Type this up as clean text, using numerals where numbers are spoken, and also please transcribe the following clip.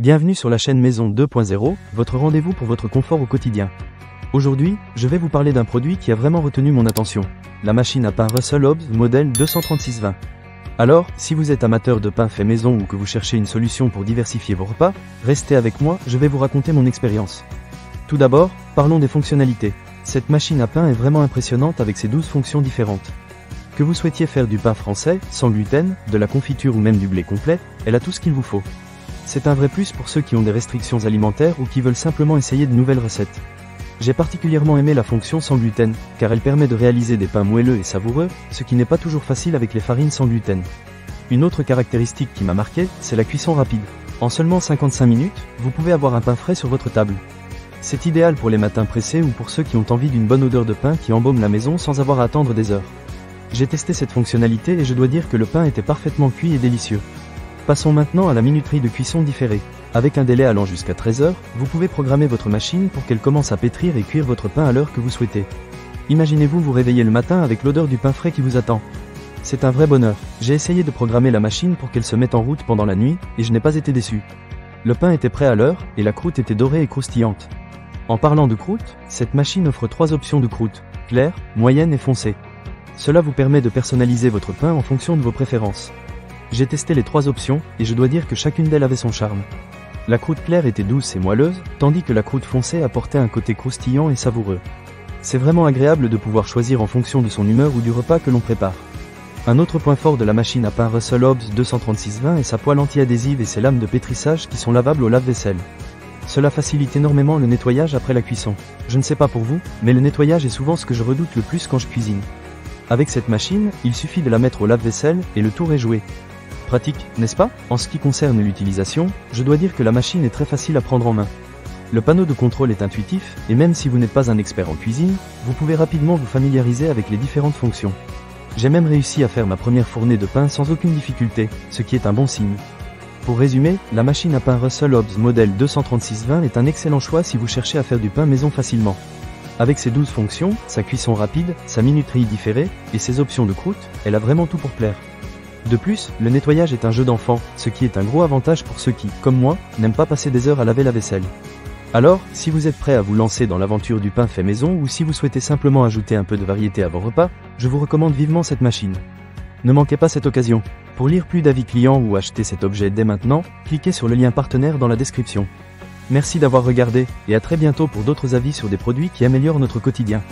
Bienvenue sur la chaîne Maison 2.0, votre rendez-vous pour votre confort au quotidien. Aujourd'hui, je vais vous parler d'un produit qui a vraiment retenu mon attention, la machine à pain Russell Hobbs modèle 23620. Alors, si vous êtes amateur de pain fait maison ou que vous cherchez une solution pour diversifier vos repas, restez avec moi, je vais vous raconter mon expérience. Tout d'abord, parlons des fonctionnalités. Cette machine à pain est vraiment impressionnante avec ses 12 fonctions différentes. Que vous souhaitiez faire du pain français, sans gluten, de la confiture ou même du blé complet, elle a tout ce qu'il vous faut. C'est un vrai plus pour ceux qui ont des restrictions alimentaires ou qui veulent simplement essayer de nouvelles recettes. J'ai particulièrement aimé la fonction sans gluten, car elle permet de réaliser des pains moelleux et savoureux, ce qui n'est pas toujours facile avec les farines sans gluten. Une autre caractéristique qui m'a marqué, c'est la cuisson rapide. En seulement 55 minutes, vous pouvez avoir un pain frais sur votre table. C'est idéal pour les matins pressés ou pour ceux qui ont envie d'une bonne odeur de pain qui embaume la maison sans avoir à attendre des heures. J'ai testé cette fonctionnalité et je dois dire que le pain était parfaitement cuit et délicieux. Passons maintenant à la minuterie de cuisson différée. Avec un délai allant jusqu'à 13 heures, vous pouvez programmer votre machine pour qu'elle commence à pétrir et cuire votre pain à l'heure que vous souhaitez. Imaginez-vous vous réveiller le matin avec l'odeur du pain frais qui vous attend. C'est un vrai bonheur. J'ai essayé de programmer la machine pour qu'elle se mette en route pendant la nuit, et je n'ai pas été déçu. Le pain était prêt à l'heure, et la croûte était dorée et croustillante. En parlant de croûte, cette machine offre 3 options de croûte, claire, moyenne et foncée. Cela vous permet de personnaliser votre pain en fonction de vos préférences. J'ai testé les 3 options, et je dois dire que chacune d'elles avait son charme. La croûte claire était douce et moelleuse, tandis que la croûte foncée apportait un côté croustillant et savoureux. C'est vraiment agréable de pouvoir choisir en fonction de son humeur ou du repas que l'on prépare. Un autre point fort de la machine à pain Russell Hobbs 23620 est sa poêle anti-adhésive et ses lames de pétrissage qui sont lavables au lave-vaisselle. Cela facilite énormément le nettoyage après la cuisson. Je ne sais pas pour vous, mais le nettoyage est souvent ce que je redoute le plus quand je cuisine. Avec cette machine, il suffit de la mettre au lave-vaisselle et le tour est joué. Pratique, n'est-ce pas? En ce qui concerne l'utilisation, je dois dire que la machine est très facile à prendre en main. Le panneau de contrôle est intuitif, et même si vous n'êtes pas un expert en cuisine, vous pouvez rapidement vous familiariser avec les différentes fonctions. J'ai même réussi à faire ma première fournée de pain sans aucune difficulté, ce qui est un bon signe. Pour résumer, la machine à pain Russell Hobbs modèle 23620 est un excellent choix si vous cherchez à faire du pain maison facilement. Avec ses 12 fonctions, sa cuisson rapide, sa minuterie différée, et ses options de croûte, elle a vraiment tout pour plaire. De plus, le nettoyage est un jeu d'enfant, ce qui est un gros avantage pour ceux qui, comme moi, n'aiment pas passer des heures à laver la vaisselle. Alors, si vous êtes prêt à vous lancer dans l'aventure du pain fait maison ou si vous souhaitez simplement ajouter un peu de variété à vos repas, je vous recommande vivement cette machine. Ne manquez pas cette occasion. Pour lire plus d'avis clients ou acheter cet objet dès maintenant, cliquez sur le lien partenaire dans la description. Merci d'avoir regardé, et à très bientôt pour d'autres avis sur des produits qui améliorent notre quotidien.